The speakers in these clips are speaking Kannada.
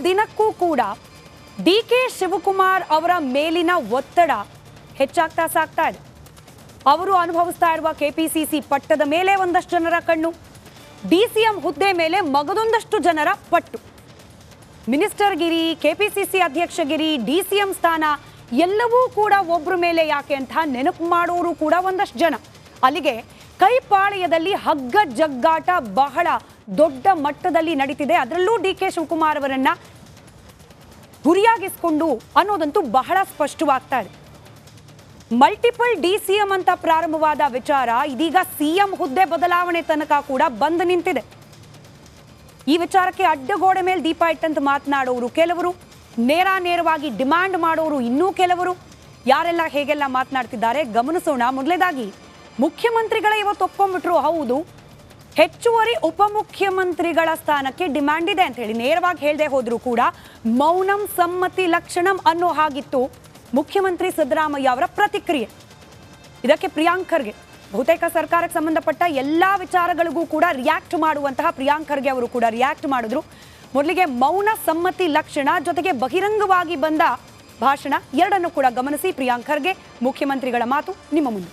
ದಿನಕ್ಕೂ ಕೂಡ ಡಿ.ಕೆ. ಶಿವಕುಮಾರ್ ಅವರ ಮೇಲಿನ ಒತ್ತಡ ಹೆಚ್ಚಾಗ್ತಾ ಸಾಗ್ತಾ ಇದೆ. ಅವರು ಅನುಭವಿಸ್ತಾ ಇರುವ ಕೆಪಿಸಿಸಿ ಪಟ್ಟದ ಮೇಲೆ ಒಂದಷ್ಟು ಜನರ ಕಣ್ಣು, ಡಿಸಿಎಂ ಹುದ್ದೆ ಮೇಲೆ ಮಗದೊಂದಷ್ಟು ಜನರ ಪಟ್ಟು. ಮಿನಿಸ್ಟರ್ ಗಿರಿ, ಕೆಪಿಸಿಸಿ ಅಧ್ಯಕ್ಷಗಿರಿ, ಡಿಸಿಎಂ ಸ್ಥಾನ ಎಲ್ಲವೂ ಕೂಡ ಒಬ್ಬರ ಮೇಲೆ ಯಾಕೆ ಅಂತ ನೆನಪು ಮಾಡೋರು ಕೂಡ ಒಂದಷ್ಟು ಜನ. ಅಲ್ಲಿಗೆ ಕೈಪಾಳ್ಯದಲ್ಲಿ ಹಗ್ಗ ಜಗ್ಗಾಟ ಬಹಳ ದೊಡ್ಡ ಮಟ್ಟದಲ್ಲಿ ನಡೀತಿದೆ. ಅದರಲ್ಲೂ ಡಿ.ಕೆ. ಶಿವಕುಮಾರ್ ಅವರನ್ನ ಗುರಿಯಾಗಿಸಿಕೊಂಡು ಅನ್ನೋದಂತೂ ಬಹಳ ಸ್ಪಷ್ಟವಾಗ್ತಾ ಇದೆ. ಮಲ್ಟಿಪಲ್ ಡಿಸಿಎಂ ಅಂತ ಪ್ರಾರಂಭವಾದ ವಿಚಾರ ಇದೀಗ ಸಿಎಂ ಹುದ್ದೆ ಬದಲಾವಣೆ ತನಕ ಕೂಡ ಬಂದು ನಿಂತಿದೆ. ಈ ವಿಚಾರಕ್ಕೆ ಅಡ್ಡಗೋಡೆ ಮೇಲೆ ದೀಪ ಇಟ್ಟಂತ ಮಾತನಾಡೋರು ಕೆಲವರು, ನೇರವಾಗಿ ಡಿಮ್ಯಾಂಡ್ ಮಾಡೋರು ಇನ್ನೂ ಕೆಲವರು. ಯಾರೆಲ್ಲ ಹೇಗೆಲ್ಲ ಮಾತನಾಡ್ತಿದ್ದಾರೆ ಗಮನಿಸೋಣ. ಮೊದಲನೇದಾಗಿ ಮುಖ್ಯಮಂತ್ರಿಗಳೇ ಇವತ್ತು ಒಪ್ಕೊಂಡ್ಬಿಟ್ರು, ಹೌದು ಹೆಚ್ಚುವರಿ ಉಪಮುಖ್ಯಮಂತ್ರಿಗಳ ಸ್ಥಾನಕ್ಕೆ ಡಿಮ್ಯಾಂಡ್ ಇದೆ ಅಂತ ಹೇಳಿ. ನೇರವಾಗಿ ಹೇಳದೆ ಹೋದ್ರು ಕೂಡ ಮೌನಂ ಸಮ್ಮತಿ ಲಕ್ಷಣಂ ಅನ್ನೋ ಹಾಗಿತ್ತು ಮುಖ್ಯಮಂತ್ರಿ ಸಿದ್ದರಾಮಯ್ಯ ಅವರ ಪ್ರತಿಕ್ರಿಯೆ. ಇದಕ್ಕೆ ಪ್ರಿಯಾಂಕ್ ಖರ್ಗೆ ಬಹುತೇಕ ಸರ್ಕಾರಕ್ಕೆ ಸಂಬಂಧಪಟ್ಟ ಎಲ್ಲಾ ವಿಚಾರಗಳಿಗೂ ಕೂಡ ರಿಯಾಕ್ಟ್ ಮಾಡುವಂತಹ ಪ್ರಿಯಾಂಕ್ ಖರ್ಗೆ ಅವರು ಕೂಡ ರಿಯಾಕ್ಟ್ ಮಾಡಿದ್ರು. ಮೊದಲಿಗೆ ಮೌನ ಸಮ್ಮತಿ ಲಕ್ಷಣ ಜೊತೆಗೆ ಬಹಿರಂಗವಾಗಿ ಬಂದ ಭಾಷಣ ಎರಡನ್ನು ಕೂಡ ಗಮನಿಸಿ. ಪ್ರಿಯಾಂಕ್ ಖರ್ಗೆ ಮುಖ್ಯಮಂತ್ರಿಗಳ ಮಾತು ನಿಮ್ಮ ಮುಂದೆ.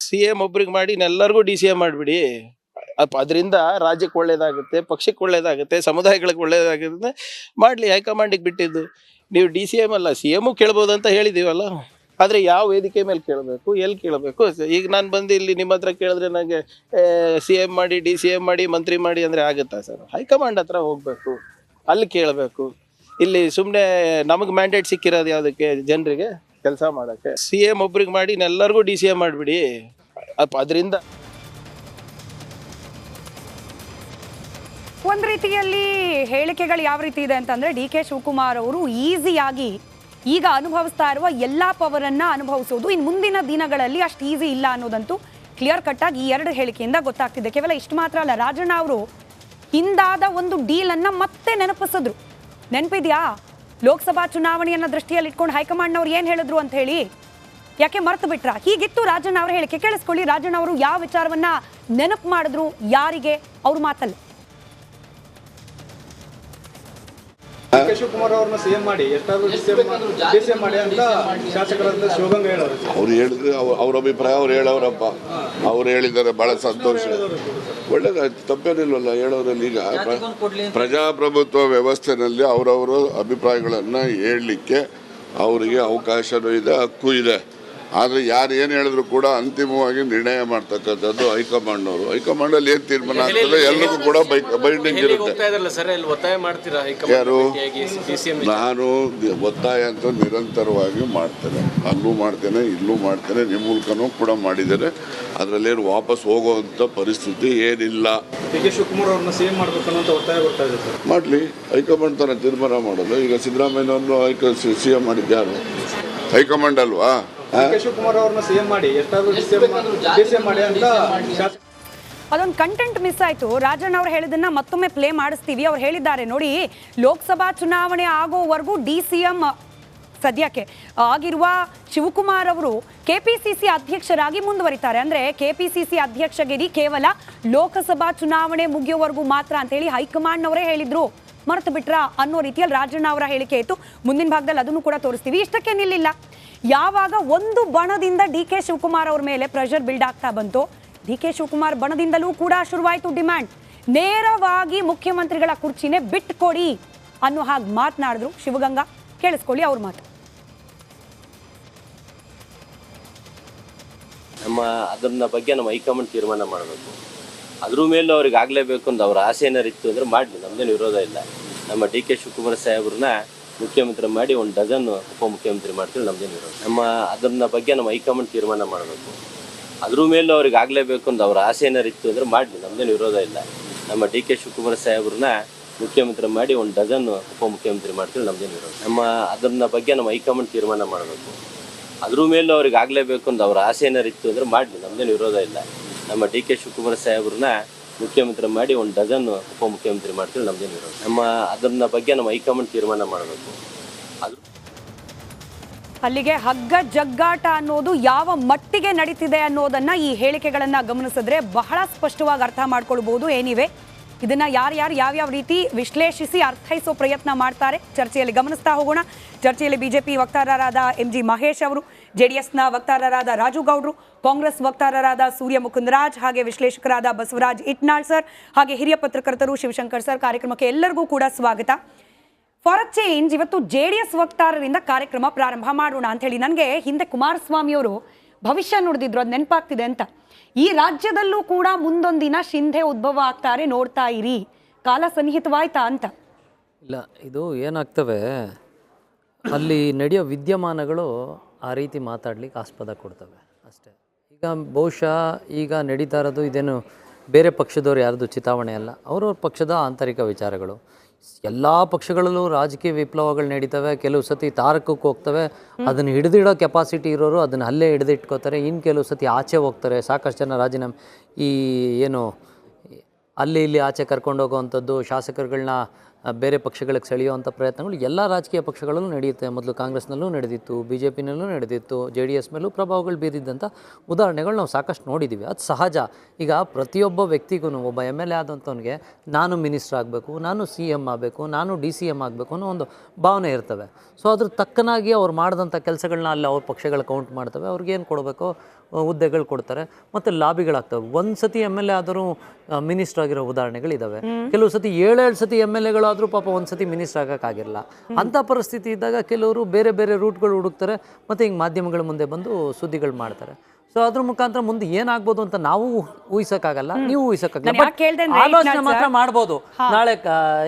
ಸಿಎಂ ಒಬ್ರಿಗೆ ಮಾಡಿ ಎಲ್ಲರಿಗೂ ಡಿ.ಸಿ.ಎಂ ಮಾಡಿಬಿಡಿ. ಅದರಿಂದ ರಾಜ್ಯಕ್ಕೆ ಒಳ್ಳೇದಾಗುತ್ತೆ, ಪಕ್ಷಕ್ಕೆ ಒಳ್ಳೇದಾಗುತ್ತೆ, ಸಮುದಾಯಗಳಿಗೆ ಒಳ್ಳೇದಾಗುತ್ತೆ. ಮಾಡಲಿ, ಹೈಕಮಾಂಡಿಗೆ ಬಿಟ್ಟಿದ್ದು. ನೀವು ಡಿ.ಸಿ.ಎಂ ಅಲ್ಲ ಸಿ.ಎಮ್ಮು ಕೇಳ್ಬೋದು ಅಂತ ಹೇಳಿದ್ದೀವಲ್ಲ. ಆದರೆ ಯಾವ ವೇದಿಕೆ ಮೇಲೆ ಕೇಳಬೇಕು, ಎಲ್ಲಿ ಕೇಳಬೇಕು? ಈಗ ನಾನು ಬಂದು ಇಲ್ಲಿ ನಿಮ್ಮ ಹತ್ರ ಕೇಳಿದ್ರೆ ನನಗೆ ಸಿ.ಎಂ ಮಾಡಿ, ಡಿ.ಸಿ.ಎಂ ಮಾಡಿ, ಮಂತ್ರಿ ಮಾಡಿ ಅಂದರೆ ಆಗುತ್ತಾ ಸರ್? ಹೈಕಮಾಂಡ್ ಹತ್ರ ಹೋಗಬೇಕು, ಅಲ್ಲಿ ಕೇಳಬೇಕು. ಇಲ್ಲಿ ಸುಮ್ಮನೆ ನಮಗೆ ಮ್ಯಾಂಡೇಟ್ ಸಿಕ್ಕಿರೋದು ಯಾವುದಕ್ಕೆ? ಜನರಿಗೆ ಕೆಲಸ ಮಾಡೋಕ್ಕೆ. ಸಿ.ಎಂ ಒಬ್ರಿಗೆ ಮಾಡಿ ಎಲ್ಲರಿಗೂ ಡಿ.ಸಿ.ಎಂ ಮಾಡಿಬಿಡಿ. ಅದರಿಂದ ಒಂದು ರೀತಿಯಲ್ಲಿ ಹೇಳಿಕೆಗಳು ಯಾವ ರೀತಿ ಇದೆ ಅಂತಂದ್ರೆ, ಡಿ.ಕೆ. ಶಿವಕುಮಾರ್ ಅವರು ಈಸಿಯಾಗಿ ಈಗ ಅನುಭವಿಸ್ತಾ ಇರುವ ಎಲ್ಲಾ ಪವರನ್ನ ಅನುಭವಿಸೋದು ಇನ್ನು ಮುಂದಿನ ದಿನಗಳಲ್ಲಿ ಅಷ್ಟು ಈಸಿ ಇಲ್ಲ ಅನ್ನೋದಂತೂ ಕ್ಲಿಯರ್ ಕಟ್ ಆಗಿ ಈ ಎರಡು ಹೇಳಿಕೆಯಿಂದ ಗೊತ್ತಾಗ್ತಿದೆ. ಕೇವಲ ಇಷ್ಟು ಮಾತ್ರ ಅಲ್ಲ, ರಾಜಣ್ಣ ಅವರು ಹಿಂದಾದ ಒಂದು ಡೀಲ್ ಅನ್ನ ಮತ್ತೆ ನೆನಪಿಸಿದ್ರು. ನೆನಪಿದ್ಯಾ? ಲೋಕಸಭಾ ಚುನಾವಣೆಯನ್ನ ದೃಷ್ಟಿಯಲ್ಲಿ ಇಟ್ಕೊಂಡು ಹೈಕಮಾಂಡ್ನವ್ರು ಏನ್ ಹೇಳಿದ್ರು ಅಂತ ಹೇಳಿ. ಯಾಕೆ ಮರ್ತು ಬಿಟ್ರ? ಹೀಗಿತ್ತು ರಾಜಣ್ಣ ಅವರ ಹೇಳಿಕೆ. ಕೇಳಿಸ್ಕೊಳ್ಳಿ ರಾಜಣ್ಣ ಅವರು ಯಾವ ವಿಚಾರವನ್ನ ನೆನಪು ಮಾಡಿದ್ರು, ಯಾರಿಗೆ, ಅವ್ರ ಮಾತಲ್ಲಿ. ಡಿ.ಕೆ. ಶಿವಕುಮಾರ್ ಅವ್ರನ್ನ ಸಿಎಂ ಮಾಡಿ ಎಷ್ಟಾದ್ರೂ ಡಿಸಿಎಂ ಮಾಡಿ ಅಂತ ಶಾಸಕರಾದ ಶಿವಗಂಗ ಹೇಳೋರು. ಅವ್ರು ಹೇಳಿದ್ರೆ ಅವ್ರ ಅಭಿಪ್ರಾಯ ಅವ್ರು ಹೇಳೋರಪ್ಪ. ಅವ್ರು ಹೇಳಿದ್ದಾರೆ, ಬಹಳ ಸಂತೋಷ, ಒಳ್ಳೇದಾಯ್ತು, ತಪ್ಪೇನಿಲ್ವಲ್ಲ ಹೇಳೋದ್ರಲ್ಲಿ. ಈಗ ಪ್ರಜಾಪ್ರಭುತ್ವ ವ್ಯವಸ್ಥೆನಲ್ಲಿ ಅವರವರು ಅಭಿಪ್ರಾಯಗಳನ್ನು ಹೇಳಲಿಕ್ಕೆ ಅವರಿಗೆ ಅವಕಾಶನೂ ಇದೆ, ಹಕ್ಕು ಇದೆ. ಆದರೆ ಯಾರು ಏನು ಹೇಳಿದ್ರು ಕೂಡ ಅಂತಿಮವಾಗಿ ನಿರ್ಣಯ ಮಾಡ್ತಕ್ಕಂಥದ್ದು ಹೈಕಮಾಂಡ್ನವರು. ಹೈಕಮಾಂಡಲ್ಲಿ ಏನು ತೀರ್ಮಾನ ಆಗ್ತದೆ ಎಲ್ಲರಿಗೂ ಕೂಡ ಬೈಂಡಿಂಗ್ ಇರುತ್ತೆ. ಯಾರು? ನಾನು ಒತ್ತಾಯ ಅಂತ ನಿರಂತರವಾಗಿ ಮಾಡ್ತೇನೆ, ಅಲ್ಲೂ ಮಾಡ್ತೇನೆ, ಇಲ್ಲೂ ಮಾಡ್ತೇನೆ, ನಿಮ್ಮ ಮೂಲಕನೂ ಕೂಡ ಮಾಡಿದ್ದೇನೆ. ಅದರಲ್ಲೇನು ವಾಪಸ್ ಹೋಗುವಂಥ ಪರಿಸ್ಥಿತಿ ಏನಿಲ್ಲ. ಡಿ.ಕೆ. ಶಿವಕುಮಾರ್ ಅವ್ರನ್ನ ಸಿಎಂ ಮಾಡಬೇಕನ್ನೋ ಒತ್ತಾಯ ಬರ್ತಾ ಇದೆ ಸರ್. ಮಾಡಲಿ, ಹೈಕಮಾಂಡ್ ತಾನೇ ತೀರ್ಮಾನ ಮಾಡೋದು. ಈಗ ಸಿದ್ದರಾಮಯ್ಯನವ್ರನ್ನು ಸಿಎಂ ಮಾಡಿದ್ಯಾರು? ಹೈಕಮಾಂಡ್ ಅಲ್ವಾ? ಡಿ.ಕೆ. ಶಿವಕುಮಾರ್ ಅವ್ರನ್ನ ಸಿಎಂ ಮಾಡಿ ಎಷ್ಟಾದ್ರೂ ಡಿಸಿಎಂ ಮಾಡಿ ಅಂತ ಅದೊಂದು ಕಂಟೆಂಟ್ ಮಿಸ್ ಆಯ್ತು. ರಾಜಣ್ಣ ಅವ್ರು ಹೇಳಿದನ್ನ ಮತ್ತೊಮ್ಮೆ ಪ್ಲೇ ಮಾಡಿಸ್ತೀವಿ. ಅವ್ರು ಹೇಳಿದ್ದಾರೆ ನೋಡಿ, ಲೋಕಸಭಾ ಚುನಾವಣೆ ಆಗೋವರೆಗೂ ಡಿ.ಸಿ.ಎಂ ಸದ್ಯಕ್ಕೆ ಆಗಿರುವ ಶಿವಕುಮಾರ್ ಅವರು ಕೆಪಿಸಿಸಿ ಅಧ್ಯಕ್ಷರಾಗಿ ಮುಂದುವರಿತಾರೆ. ಅಂದ್ರೆ ಕೆಪಿಸಿಸಿ ಅಧ್ಯಕ್ಷಗಿರಿ ಕೇವಲ ಲೋಕಸಭಾ ಚುನಾವಣೆ ಮುಗಿಯೋವರೆಗೂ ಮಾತ್ರ ಅಂತ ಹೇಳಿ ಹೈಕಮಾಂಡ್ನವರೇ ಹೇಳಿದ್ರು. ಮರೆತು ಬಿಟ್ರ ಅನ್ನೋ ರೀತಿಯಲ್ಲಿ ರಾಜಣ್ಣ ಅವರ ಹೇಳಿಕೆ ಇತ್ತು. ಮುಂದಿನ ಭಾಗದಲ್ಲಿ ಅದನ್ನು ಕೂಡ ತೋರಿಸ್ತೀವಿ. ಇಷ್ಟಕ್ಕೆ ನಿಲ್ಲಿಲ್ಲ. ಯಾವಾಗ ಒಂದು ಬಣದಿಂದ ಡಿ.ಕೆ. ಶಿವಕುಮಾರ್ ಅವ್ರ ಮೇಲೆ ಪ್ರೆಷರ್ ಬಿಲ್ಡ್ ಆಗ್ತಾ ಬಂತು, ಡಿ.ಕೆ. ಶಿವಕುಮಾರ್ ಬಣದಿಂದಲೂ ಕೂಡ ಶುರುವಾಯಿತು ಡಿಮ್ಯಾಂಡ್. ನೇರವಾಗಿ ಮುಖ್ಯಮಂತ್ರಿಗಳ ಕುರ್ಚಿನೇ ಬಿಟ್ಕೊಡಿ ಅನ್ನೋ ಹಾಗೆ ಮಾತನಾಡಿದ್ರು ಶಿವಗಂಗಾ. ಕೇಳಿಸ್ಕೊಳ್ಳಿ ಅವ್ರ ಮಾತು. ಅದನ್ನ ಬಗ್ಗೆ ನಮ್ಮ ಹೈಕಮಾಂಡ್ ತೀರ್ಮಾನ ಮಾಡಬೇಕು. ಅದ್ರ ಮೇಲೂ ಅವ್ರಿಗೆ ಆಗಲೇಬೇಕು ಅಂತ ಅವ್ರ ಆಸೆ ಏನಾರು ಇತ್ತು ಅಂದರೆ ಮಾಡಲಿ, ನಮ್ಮದೇನು ವಿರೋಧ ಇಲ್ಲ. ನಮ್ಮ ಡಿ.ಕೆ. ಶಿವಕುಮಾರ್ ಸಾಹೇಬ್ರನ್ನ ಮುಖ್ಯಮಂತ್ರಿ ಮಾಡಿ 1 ಡಜನ್ ಉಪಮುಖ್ಯಮಂತ್ರಿ ಮಾಡ್ತೀವಿ, ನಮ್ಮದೇನು ವಿರೋಧ. ಅದನ್ನ ಬಗ್ಗೆ ನಮ್ಮ ಹೈಕಮಾಂಡ್ ತೀರ್ಮಾನ ಮಾಡಬೇಕು. ಅದ್ರ ಮೇಲೂ ಅವ್ರಿಗೆ ಆಗಲೇಬೇಕು ಅಂತ ಅವ್ರ ಆಸೆ ಏನಾರು ಇತ್ತು ಅಂದರೆ ಮಾಡಲಿ, ನಮ್ಮದೇನು ವಿರೋಧ ಇಲ್ಲ. ನಮ್ಮ ಡಿ ಕೆ ಶಿವಕುಮಾರ್ ಸಾಹೇಬ್ರನ್ನ ಮುಖ್ಯಮಂತ್ರಿ ಮಾಡಿ ಒಂದು ಡಜನ್ ಉಪಮುಖ್ಯಮಂತ್ರಿ ಮಾಡ್ತೀವಿ ನಮ್ದೇನು ಇರೋದು. ಅದನ್ನ ಬಗ್ಗೆ ನಮ್ಮ ಹೈಕಮಾಂಡ್ ತೀರ್ಮಾನ ಮಾಡಬೇಕು. ಅದ್ರ ಮೇಲೂ ಅವ್ರಿಗೆ ಆಗಲೇಬೇಕು ಅಂತ ಅವ್ರ ಆಸೆ ಏನಾರು ಇತ್ತು ಅಂದರೆ ಮಾಡಲಿ, ನಮ್ದೇನು ವಿರೋಧ ಇಲ್ಲ. ನಮ್ಮ ಡಿ ಕೆ ಶಿವಕುಮಾರ್ ಸಾಹೇಬ್ರನ್ನ ಮುಖ್ಯಮಂತ್ರಿ ಮಾಡಿ ಒಂದು ಡಜನ್ ಉಪಮುಖ್ಯಮಂತ್ರಿ ಮಾಡ್ತೀವಿ ನಮ್ದೇನು ವಿರೋಧ. ಅದನ್ನ ಬಗ್ಗೆ ನಮ್ಮ ಹೈಕಮಾಂಡ್ ತೀರ್ಮಾನ ಮಾಡಬೇಕು. ಅಲ್ಲಿಗೆ ಹಗ್ಗ ಜಗ್ಗಾಟ ಅನ್ನೋದು ಯಾವ ಮಟ್ಟಿಗೆ ನಡೀತಿದೆ ಅನ್ನೋದನ್ನ ಈ ಹೇಳಿಕೆಗಳನ್ನ ಗಮನಿಸಿದ್ರೆ ಬಹಳ ಸ್ಪಷ್ಟವಾಗಿ ಅರ್ಥ ಮಾಡ್ಕೊಳ್ಬಹುದು. ಏನಿವೆ ಇದನ್ನ ಯಾವ್ಯಾವ ರೀತಿ ವಿಶ್ಲೇಷಿಸಿ ಅರ್ಥೈಸೋ ಪ್ರಯತ್ನ ಮಾಡ್ತಾರೆ ಚರ್ಚೆಯಲ್ಲಿ ಗಮನಿಸ್ತಾ ಹೋಗೋಣ. ಚರ್ಚೆಯಲ್ಲಿ ಬಿಜೆಪಿ ವಕ್ತಾರರಾದ MG ಮಹೇಶ್ ಅವರು, JDSನ ವಕ್ತಾರರಾದ ರಾಜು ಗೌಡ್ರು, ಕಾಂಗ್ರೆಸ್ ವಕ್ತಾರರಾದ ಸೂರ್ಯ ಮುಕುಂದರಾಜ್, ಹಾಗೆ ವಿಶ್ಲೇಷಕರಾದ ಬಸವರಾಜ್ ಇಟ್ನಾಳ್ ಸರ್, ಹಾಗೆ ಹಿರಿಯ ಪತ್ರಕರ್ತರು ಶಿವಶಂಕರ್ ಸರ್. ಕಾರ್ಯಕ್ರಮಕ್ಕೆ ಎಲ್ಲರಿಗೂ ಕೂಡ ಸ್ವಾಗತ. ಫಾರ್ ಅ ಚೇಂಜ್ ಇವತ್ತು JDS ವಕ್ತಾರರಿಂದ ಕಾರ್ಯಕ್ರಮ ಪ್ರಾರಂಭ ಮಾಡೋಣ ಅಂತ ಹೇಳಿ ನನಗೆ ಹಿಂದೆ ಕುಮಾರಸ್ವಾಮಿ ಅವರು ಭವಿಷ್ಯ ನುಡಿದಿದ್ರು, ಅದು ನೆನಪಾಗ್ತಿದೆ ಅಂತ. ಈ ರಾಜ್ಯದಲ್ಲೂ ಕೂಡ ಮುಂದೊಂದಿನ ಶಿಂಧೆ ಉದ್ಭವ ಆಗ್ತಾರೆ, ನೋಡ್ತಾ ಇರಿ, ಕಾಲ ಸನ್ನಿಹಿತವಾಯ್ತಾ ಅಂತ. ಇಲ್ಲ, ಇದು ಏನಾಗ್ತವೆ ಅಲ್ಲಿ ನಡೆಯೋ ವಿದ್ಯಮಾನಗಳು ಆ ರೀತಿ ಮಾತಾಡ್ಲಿಕ್ಕೆ ಆಸ್ಪದ ಕೊಡ್ತವೆ ಅಷ್ಟೇ. ಈಗ ಬಹುಶಃ ಈಗ ನಡೀತಾ ಇರೋದು ಇದೇನು ಬೇರೆ ಪಕ್ಷದವ್ರು ಯಾರ್ದು ಚಿತಾವಣೆ ಅಲ್ಲ, ಅವ್ರವ್ರ ಪಕ್ಷದ ಆಂತರಿಕ ವಿಚಾರಗಳು. ಎಲ್ಲ ಪಕ್ಷಗಳಲ್ಲೂ ರಾಜಕೀಯ ವಿಪ್ಲವಗಳು ನಡೀತವೆ. ಕೆಲವು ಸತಿ ತಾರಕಕ್ಕೆ ಹೋಗ್ತವೆ, ಅದನ್ನು ಹಿಡಿದಿಡೋ ಕೆಪಾಸಿಟಿ ಇರೋರು ಅದನ್ನು ಅಲ್ಲೇ ಹಿಡಿದಿಟ್ಕೋತಾರೆ. ಇನ್ನು ಕೆಲವು ಸತಿ ಆಚೆ ಹೋಗ್ತಾರೆ. ಸಾಕಷ್ಟು ಜನ ರಾಜೀನಾಮೆ ಈ ಏನು ಅಲ್ಲಿ ಇಲ್ಲಿ ಆಚೆ ಕರ್ಕೊಂಡು ಹೋಗೋವಂಥದ್ದು, ಶಾಸಕರುಗಳನ್ನ ಬೇರೆ ಪಕ್ಷಗಳಿಗೆ ಸೆಳೆಯುವಂಥ ಪ್ರಯತ್ನಗಳು ಎಲ್ಲ ರಾಜಕೀಯ ಪಕ್ಷಗಳಲ್ಲೂ ನಡೆಯುತ್ತೆ. ಮೊದಲು ಕಾಂಗ್ರೆಸ್ನಲ್ಲೂ ನಡೆದಿತ್ತು, BJPನಲ್ಲೂ ನಡೆದಿತ್ತು, JDS ಮೇಲೂ ಪ್ರಭಾವಗಳು ಬೀರಿದ್ದಂಥ ಉದಾಹರಣೆಗಳು ನಾವು ಸಾಕಷ್ಟು ನೋಡಿದ್ದೀವಿ. ಅದು ಸಹಜ. ಈಗ ಪ್ರತಿಯೊಬ್ಬ ವ್ಯಕ್ತಿಗೂ, ಒಬ್ಬ MLA ಆದಂಥವನಿಗೆ ನಾನು ಮಿನಿಸ್ಟರ್ ಆಗಬೇಕು, ನಾನು CM ಆಗಬೇಕು, ನಾನು DCM ಆಗಬೇಕು ಅನ್ನೋ ಒಂದು ಭಾವನೆ ಇರ್ತವೆ. ಸೊ ಅದ್ರ ತಕ್ಕನಾಗಿ ಅವ್ರು ಮಾಡಿದಂಥ ಕೆಲಸಗಳನ್ನ ಅಲ್ಲಿ ಅವ್ರ ಪಕ್ಷಗಳು ಕೌಂಟ್ ಮಾಡ್ತವೆ. ಅವ್ರಿಗೇನು ಕೊಡಬೇಕು ಹುದ್ದೆಗಳು ಕೊಡ್ತಾರೆ, ಮತ್ತು ಲಾಬಿಗಳಾಗ್ತವೆ. ಒಂದು ಸತಿ MLA ಆದರೂ ಮಿನಿಸ್ಟರ್ ಆಗಿರೋ ಉದಾಹರಣೆಗಳಿದ್ದಾವೆ. ಕೆಲವು ಸತಿ 7 ಸತಿ MLAಗಳಾದರೂ ಪಾಪ ಒಂದು ಸತಿ ಮಿನಿಸ್ಟರ್ ಆಗೋಕ್ಕಾಗಿರಲ್ಲ. ಅಂಥ ಪರಿಸ್ಥಿತಿ ಇದ್ದಾಗ ಕೆಲವರು ಬೇರೆ ಬೇರೆ ರೂಟ್ಗಳು ಹುಡುಕ್ತಾರೆ, ಮತ್ತು ಹಿಂಗೆ ಮಾಧ್ಯಮಗಳ ಮುಂದೆ ಬಂದು ಸುದ್ದಿಗಳು ಮಾಡ್ತಾರೆ. ಸೊ ಅದ್ರ ಮುಖಾಂತರ ಮುಂದೆ ಏನಾಗ್ಬೋದು ಅಂತ ನಾವು ಊಹಿಸೋಕ್ಕಾಗಲ್ಲ, ನೀವು ಊಹಿಸೋಕ್ಕಾಗಲ್ಲ. ಆಲೋಚನೆ ಮಾತ್ರ ಮಾಡ್ಬೋದು. ನಾಳೆ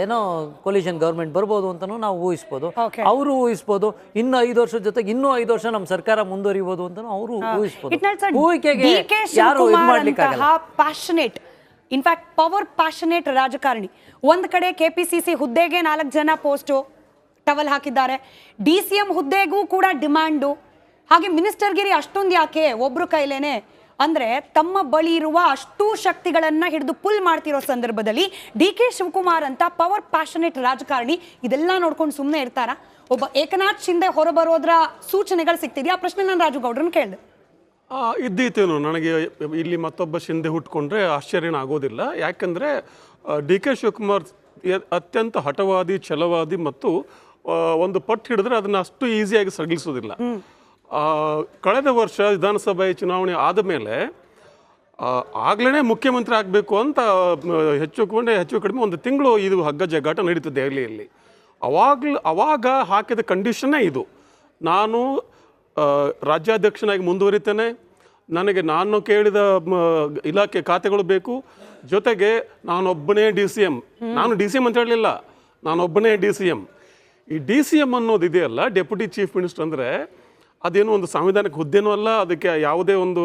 ಏನೋ ಕೊಲಿಷನ್ ಗೌರ್ಮೆಂಟ್ ಬರ್ಬೋದು ಅಂತಲೂ ನಾವು ಊಹಿಸ್ಬೋದು, ಅವರು ಊಹಿಸ್ಬೋದು. ಇನ್ನು 5 ವರ್ಷದ ಜೊತೆಗೆ ಇನ್ನೂ 5 ವರ್ಷ ನಮ್ಮ ಸರ್ಕಾರ ಮುಂದುವರಿಬೋದು ಅಂತಲೂ ಅವರು ಊಹಿಸ್ಬೋದು. ಊಹಿಕೆಗೆ ಯಾರು ಇದು ಮಾಡ್ಲಿಕ್ಕಾಗಲ್ಲ. ಪ್ಯಾಷನೇಟ್, ಇನ್ಫ್ಯಾಕ್ಟ್ ಪವರ್ ಪ್ಯಾಷನೇಟ್ ರಾಜಕಾರಣಿ. ಒಂದು ಕಡೆ KPCC ಹುದ್ದೆಗೆ 4 ಜನ ಪೋಸ್ಟು ಟವಲ್ ಹಾಕಿದ್ದಾರೆ, DCM ಹುದ್ದೆಗೂ ಕೂಡ ಡಿಮ್ಯಾಂಡು. ಹಾಗೆ ಮಿನಿಸ್ಟರ್ಗಿರಿ ಅಷ್ಟೊಂದು ಯಾಕೆ ಒಬ್ರು ಕೈಲೇನೆ ಅಂದ್ರೆ ತಮ್ಮ ಬಳಿ ಇರುವ ಅಷ್ಟೂ ಶಕ್ತಿಗಳನ್ನ ಹಿಡಿದು ಪುಲ್ ಮಾಡ್ತಿರೋ ಸಂದರ್ಭದಲ್ಲಿ DK ಶಿವಕುಮಾರ್ ಅಂತ ಪವರ್ ಪ್ಯಾಷನೇಟ್ ರಾಜಕಾರಣಿ ಇದೆಲ್ಲ ನೋಡ್ಕೊಂಡು ಸುಮ್ಮನೆ ಇರ್ತಾರಾ? ಒಬ್ಬ ಏಕನಾಥ್ ಶಿಂದೆ ಹೊರಬರೋದ್ರ ಸೂಚನೆಗಳು ಸಿಗ್ತಿದೆಯಾ? ಆ ಪ್ರಶ್ನೆ ನಾನು ರಾಜು ಗೌಡ್ರನ್ನ ಕೇಳಿದೆ. ಇದ್ದೀತೇನು, ನನಗೆ ಇಲ್ಲಿ ಮತ್ತೊಬ್ಬ ಶಿಂದೆ ಹುಟ್ಕೊಂಡ್ರೆ ಆಶ್ಚರ್ಯನ ಆಗೋದಿಲ್ಲ. ಯಾಕಂದರೆ DK ಶಿವಕುಮಾರ್ ಅತ್ಯಂತ ಹಠವಾದಿ, ಛಲವಾದಿ ಮತ್ತು ಒಂದು ಪಟ್ಟು ಹಿಡಿದ್ರೆ ಅದನ್ನು ಅಷ್ಟು ಈಸಿಯಾಗಿ ಸಡಿಲಿಸೋದಿಲ್ಲ. ಕಳೆದ ವರ್ಷ ವಿಧಾನಸಭೆ ಚುನಾವಣೆ ಆದ ಮೇಲೆ ಆಗ್ಲೇ ಮುಖ್ಯಮಂತ್ರಿ ಆಗಬೇಕು ಅಂತ ಹೆಚ್ಚು ಕಡಿಮೆ ಒಂದು ತಿಂಗಳು ಇದು ಹಗ್ಗ ಜಗ್ಗಾಟ ನಡೀತು ದೆಹಲಿಯಲ್ಲಿ. ಅವಾಗ ಹಾಕಿದ ಕಂಡೀಷನ್ನೇ ಇದು, ನಾನು ರಾಜ್ಯಾಧ್ಯಕ್ಷನಾಗಿ ಮುಂದುವರಿತೇನೆ, ನನಗೆ ನಾನು ಕೇಳಿದ ಇಲಾಖೆ ಖಾತೆಗಳು ಬೇಕು, ಜೊತೆಗೆ ನಾನೊಬ್ಬನೇ DCM. ನಾನು DCM ಅಂತ ಹೇಳಲಿಲ್ಲ, ನಾನೊಬ್ಬನೇ DCM. ಈ DCM ಅನ್ನೋದು ಇದೆಯಲ್ಲ, ಡೆಪ್ಯೂಟಿ ಚೀಫ್ ಮಿನಿಸ್ಟರ್, ಅಂದರೆ ಅದೇನೋ ಒಂದು ಸಾಂವಿಧಾನಿಕ ಹುದ್ದೆನೂ ಅಲ್ಲ, ಅದಕ್ಕೆ ಯಾವುದೇ ಒಂದು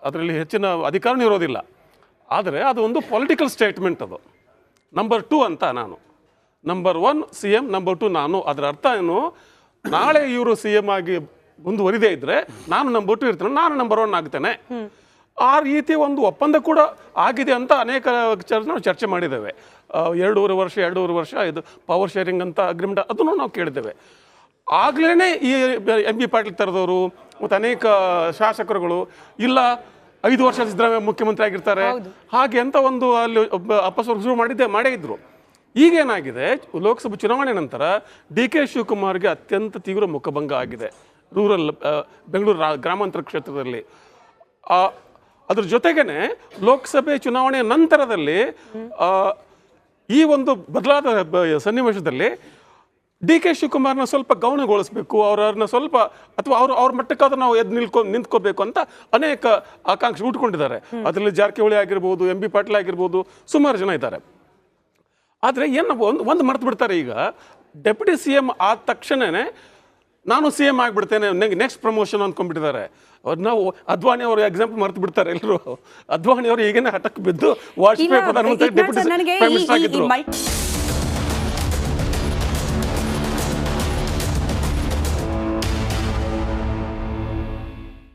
ಅದರಲ್ಲಿ ಹೆಚ್ಚಿನ ಅಧಿಕಾರನೂ ಇರೋದಿಲ್ಲ. ಆದರೆ ಅದು ಒಂದು ಪೊಲಿಟಿಕಲ್ ಸ್ಟೇಟ್ಮೆಂಟ್. ಅದು ನಂಬರ್ 2 ಅಂತ ನಾನು, ನಂಬರ್ 1 CM, ನಂಬರ್ 2 ನಾನು. ಅದರ ಅರ್ಥ ಏನು, ನಾಳೆ ಇವರು CM ಆಗಿ ಮುಂದುವರಿದೇ ಇದ್ದರೆ ನಾನು ನಂಬರ್ 2 ಇರ್ತೇನೆ, ನಾನು ನಂಬರ್ 1 ಆಗ್ತೇನೆ. ಆ ರೀತಿ ಒಂದು ಒಪ್ಪಂದ ಕೂಡ ಆಗಿದೆ ಅಂತ ಅನೇಕ ನಾವು ಚರ್ಚೆ ಮಾಡಿದ್ದೇವೆ. 2.5 ವರ್ಷ ಇದು ಪವರ್ ಶೇರಿಂಗ್ ಅಂತ ಅಗ್ರಿಮೆಂಟ್, ಅದನ್ನು ನಾವು ಕೇಳಿದ್ದೇವೆ. ಆಗ್ಲೇ ಈ MB ಪಾಟೀಲ್ ಥರದವರು ಮತ್ತು ಅನೇಕ ಶಾಸಕರುಗಳು ಇಲ್ಲ 5 ವರ್ಷ ಸಿದ್ದರಾಮಯ್ಯ ಮುಖ್ಯಮಂತ್ರಿ ಆಗಿರ್ತಾರೆ ಹಾಗೆ ಅಂತ ಒಂದು ಅಲ್ಲಿ ಅಪಸ್ವರ ಶುರು ಮಾಡೇ ಇದ್ರು. ಈಗೇನಾಗಿದೆ, ಲೋಕಸಭೆ ಚುನಾವಣೆ ನಂತರ DK ಶಿವಕುಮಾರ್ಗೆ ಅತ್ಯಂತ ತೀವ್ರ ಮುಖಭಂಗ ಆಗಿದೆ ರೂರಲ್ ಬೆಂಗಳೂರು ಗ್ರಾಮಾಂತರ ಕ್ಷೇತ್ರದಲ್ಲಿ. ಅದ್ರ ಜೊತೆಗೇನೆ ಲೋಕಸಭೆ ಚುನಾವಣೆಯ ನಂತರದಲ್ಲಿ ಈ ಒಂದು ಬದಲಾದ ಸನ್ನಿವೇಶದಲ್ಲಿ DK ಶಿವಕುಮಾರ್ನ ಸ್ವಲ್ಪ ಗೌಣಗೊಳಿಸಬೇಕು, ಅವ್ರನ್ನ ಸ್ವಲ್ಪ ಅಥವಾ ಅವ್ರ ಮಟ್ಟಕ್ಕಾದ್ರೂ ನಾವು ಎದ್ದು ನಿಂತ್ಕೋಬೇಕು ಅಂತ ಅನೇಕ ಆಕಾಂಕ್ಷೆ ಉಟ್ಕೊಂಡಿದ್ದಾರೆ. ಅದರಲ್ಲಿ ಜಾರಕಿಹೊಳಿ ಆಗಿರ್ಬೋದು, MB ಪಾಟೀಲ್ ಆಗಿರ್ಬೋದು, ಸುಮಾರು ಜನ ಇದ್ದಾರೆ. ಆದರೆ ಏನು ಒಂದು ಮರ್ತು ಬಿಡ್ತಾರೆ, ಈಗ ಡೆಪ್ಯೂಟಿ CM ಆದ ತಕ್ಷಣವೇ ನಾನು CM ಆಗಿಬಿಡ್ತೇನೆ, ನೆಕ್ಸ್ಟ್ ಪ್ರಮೋಷನ್ ಅಂದ್ಕೊಂಡ್ಬಿಟ್ಟಿದ್ದಾರೆ. ನಾವು ಅದ್ವಾನಿ ಅವರು ಎಕ್ಸಾಂಪಲ್ ಮರೆತು ಬಿಡ್ತಾರೆ ಎಲ್ಲರೂ. ಅದ್ವಾನಿ ಅವರು ಈಗಿನ ಹಠಕ್ಕೆ ಬಿದ್ದು ವಾಜಪೇಯಿ ಪ್ರಧಾನಮಂತ್ರಿ ಡೆಪ್ಯೂಟಿ ಪ್ರೈಮ್ ಮಿನಿಸ್ಟರ್ ಆಗಿದ್ರು.